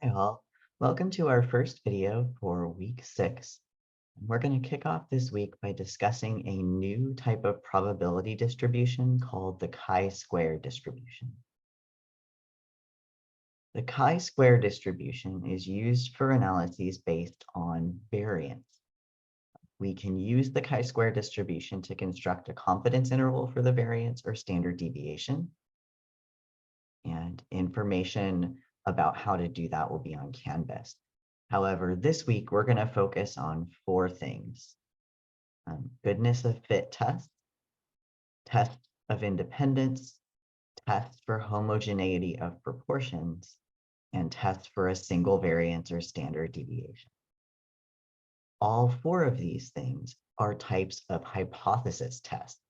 Hi all, welcome to our first video for week 6. We're going to kick off this week by discussing a new type of probability distribution called the chi-square distribution. The chi-square distribution is used for analyses based on variance. We can use the chi-square distribution to construct a confidence interval for the variance or standard deviation. And information about how to do that will be on Canvas. However, this week we're going to focus on 4 things: goodness of fit tests, tests of independence, tests for homogeneity of proportions, and tests for a single variance or standard deviation. All 4 of these things are types of hypothesis tests.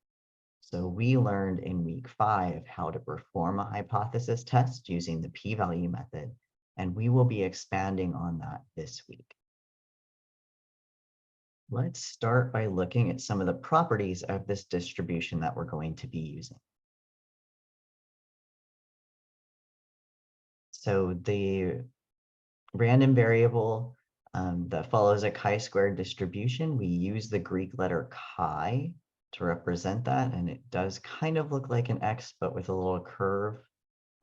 So we learned in week 5 how to perform a hypothesis test using the p-value method, and we will be expanding on that this week. Let's start by looking at some of the properties of this distribution that we're going to be using. So the random variable that follows a chi-square distribution, we use the Greek letter chi to represent that, and it does kind of look like an X, but with a little curve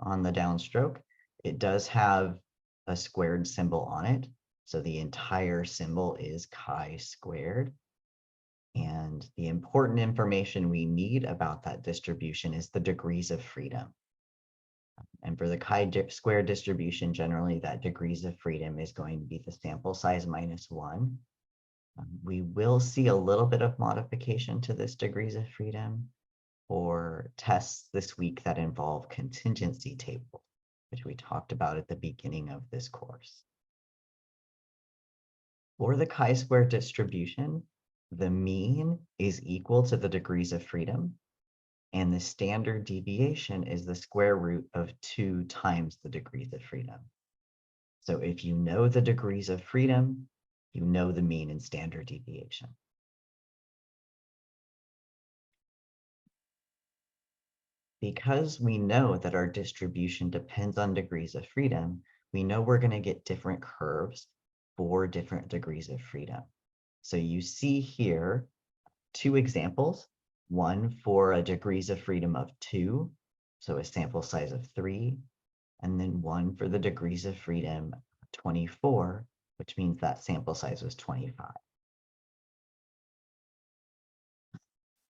on the downstroke. It does have a squared symbol on it, so the entire symbol is chi squared. And the important information we need about that distribution is the degrees of freedom. And for the chi-square distribution, generally that degrees of freedom is going to be the sample size minus 1. We will see a little bit of modification to this degrees of freedom for tests this week that involve contingency tables, which we talked about at the beginning of this course. For the chi-square distribution, the mean is equal to the degrees of freedom, and the standard deviation is the square root of 2 times the degrees of freedom. So if you know the degrees of freedom, you know the mean and standard deviation. Because we know that our distribution depends on degrees of freedom, we know we're going to get different curves for different degrees of freedom. So you see here 2 examples, one for a degrees of freedom of 2, so a sample size of 3, and then one for the degrees of freedom 24, which means that sample size was 25.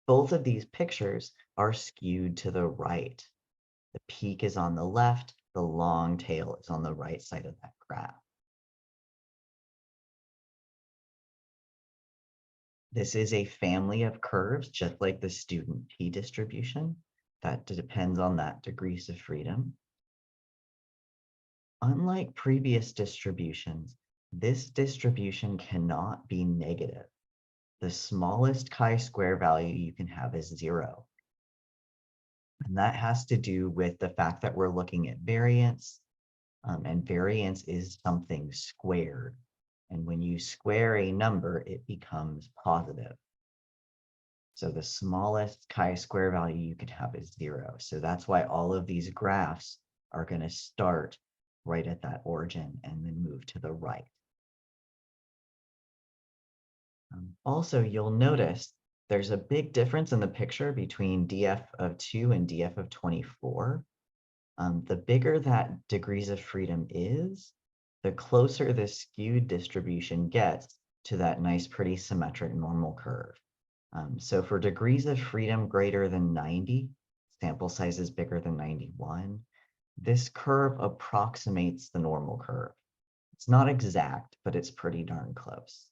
Both of these pictures are skewed to the right. The peak is on the left, the long tail is on the right side of that graph. This is a family of curves, just like the student p distribution, that depends on that degrees of freedom. Unlike previous distributions, this distribution cannot be negative. The smallest chi-square value you can have is 0. And that has to do with the fact that we're looking at variance, and variance is something squared. And when you square a number, it becomes positive. So the smallest chi-square value you can have is 0. So that's why all of these graphs are going to start right at that origin and then move to the right. Also, you'll notice there's a big difference in the picture between df of 2 and df of 24. The bigger that degrees of freedom is, the closer the skewed distribution gets to that nice, pretty symmetric normal curve. So for degrees of freedom greater than 90, sample size is bigger than 91, this curve approximates the normal curve. It's not exact, but it's pretty darn close.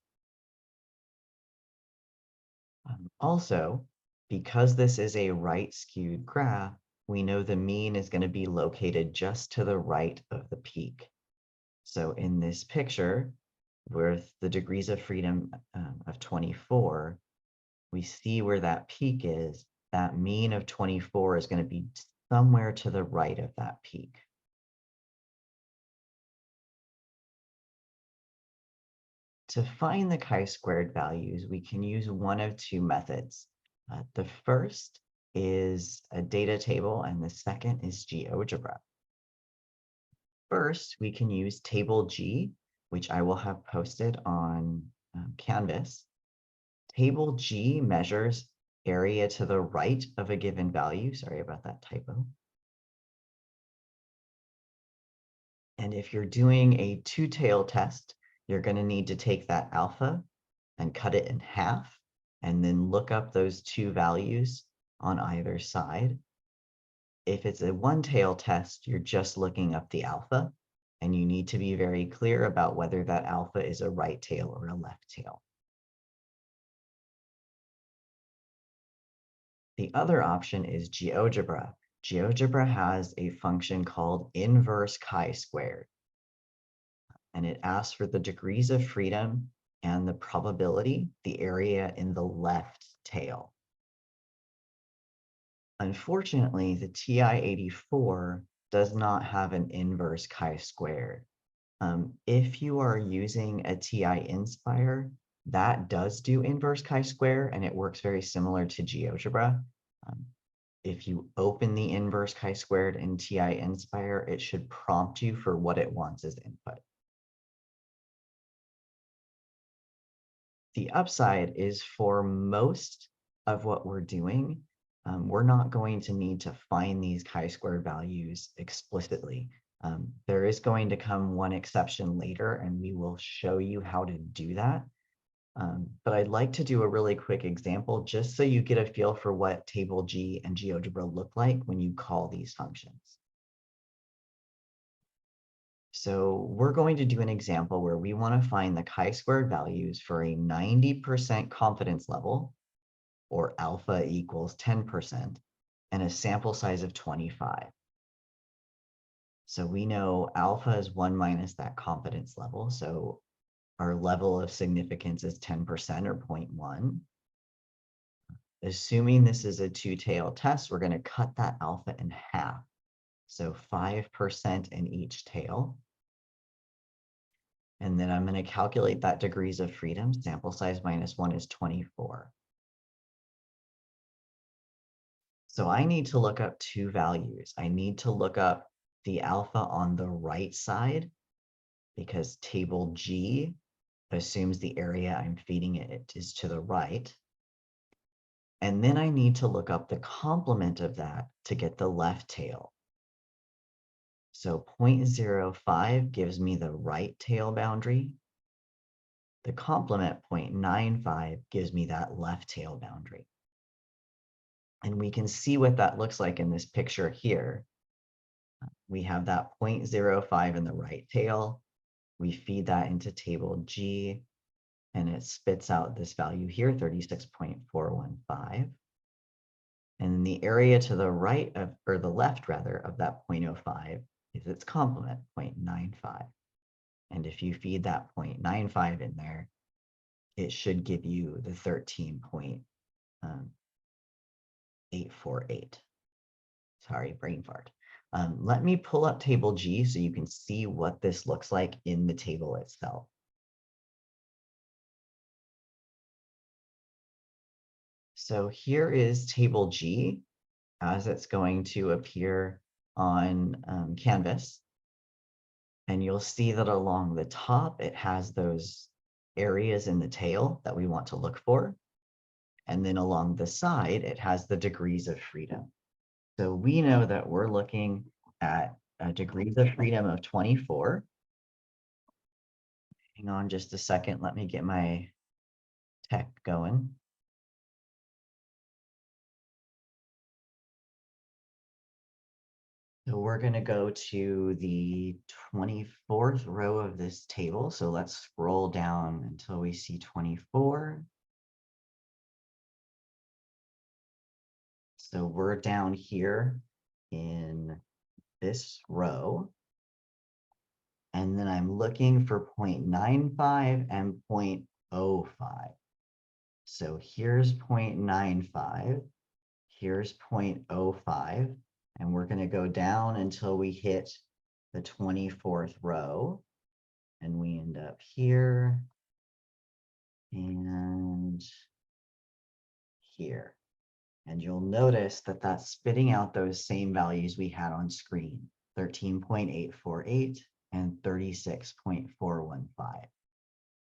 Also, because this is a right skewed graph, we know the mean is going to be located just to the right of the peak. So in this picture, with the degrees of freedom of 24, we see where that peak is. That mean of 24 is going to be somewhere to the right of that peak. To find the chi-squared values, we can use one of 2 methods. The first is a data table, and the second is GeoGebra. first, we can use table G, which I will have posted on Canvas. Table G measures area to the right of a given value. Sorry about that typo. And if you're doing a two-tailed test, you're going to need to take that alpha and cut it in half, and then look up those two values on either side. If it's a one-tailed test, you're just looking up the alpha, and you need to be very clear about whether that alpha is a right tail or a left tail. The other option is GeoGebra. GeoGebra has a function called inverse chi-squared, and it asks for the degrees of freedom and the probability, the area in the left tail. Unfortunately, the TI-84 does not have an inverse chi-squared. If you are using a TI Nspire, that does do inverse chi-square, and it works very similar to GeoGebra. If you open the inverse chi-squared in TI Nspire, it should prompt you for what it wants as input. The upside is for most of what we're doing, we're not going to need to find these chi-square values explicitly. There is going to come one exception later, and we will show you how to do that. But I'd like to do a really quick example just so you get a feel for what table G and GeoGebra look like when you call these functions. So we're going to do an example where we want to find the chi-squared values for a 90% confidence level, or alpha equals 10%, and a sample size of 25. So we know alpha is 1 minus that confidence level. So our level of significance is 10% or 0.1. Assuming this is a two-tailed test, we're going to cut that alpha in half. So 5% in each tail. And then I'm going to calculate that degrees of freedom. Sample size minus 1 is 24. So I need to look up two values. I need to look up the alpha on the right side, because table G assumes the area I'm feeding it is to the right. And then I need to look up the complement of that to get the left tail. So 0.05 gives me the right tail boundary. The complement 0.95 gives me that left tail boundary. And we can see what that looks like in this picture here. We have that 0.05 in the right tail. We feed that into table G, and it spits out this value here, 36.415. And the area to the right of, or the left rather, of that 0.05 is its complement, 0.95. And if you feed that 0.95 in there, it should give you the 13.848. Sorry, brain fart. Let me pull up table G so you can see what this looks like in the table itself. So here is table G as it's going to appear on Canvas. And you'll see that along the top, it has those areas in the tail that we want to look for. And then along the side, it has the degrees of freedom. So we know that we're looking at degrees of freedom of 24. Hang on just a second. Let me get my tech going. So we're going to go to the 24th row of this table. So let's scroll down until we see 24. So we're down here in this row. And then I'm looking for 0.95 and 0.05. So here's 0.95, here's 0.05, and we're going to go down until we hit the 24th row. And we end up here and here. And you'll notice that that's spitting out those same values we had on screen. 13.848, and 36.415.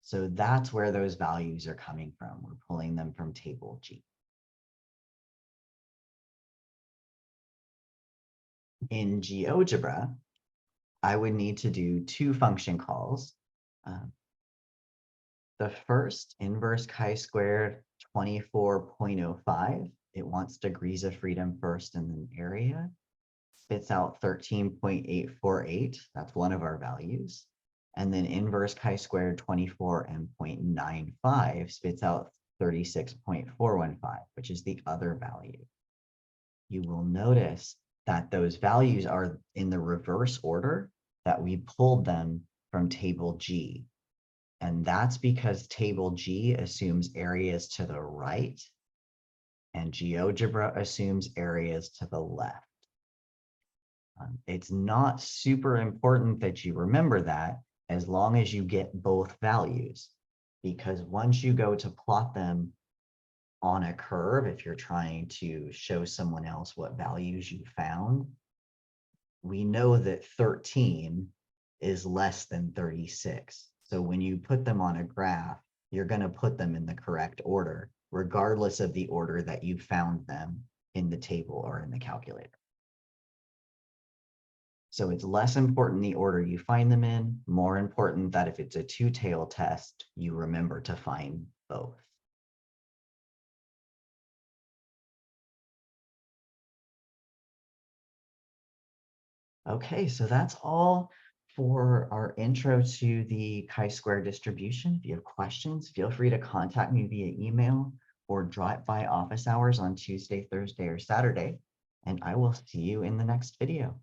So that's where those values are coming from. We're pulling them from table G. In GeoGebra, I would need to do two function calls. The first, inverse chi-squared 24.05, it wants degrees of freedom first and then area, spits out 13.848, that's one of our values. And then inverse chi-squared 24 and 0.95 spits out 36.415, which is the other value. You will notice that those values are in the reverse order that we pulled them from table G. And that's because table G assumes areas to the right and GeoGebra assumes areas to the left. It's not super important that you remember that as long as you get both values, because once you go to plot them on a curve, if you're trying to show someone else what values you found, we know that 13 is less than 36. So when you put them on a graph, you're going to put them in the correct order, regardless of the order that you found them in the table or in the calculator. So it's less important the order you find them in, more important that if it's a two-tailed test, you remember to find both. Okay, so that's all for our intro to the chi-square distribution. If you have questions, feel free to contact me via email or drop by office hours on Tuesday, Thursday, or Saturday, and I will see you in the next video.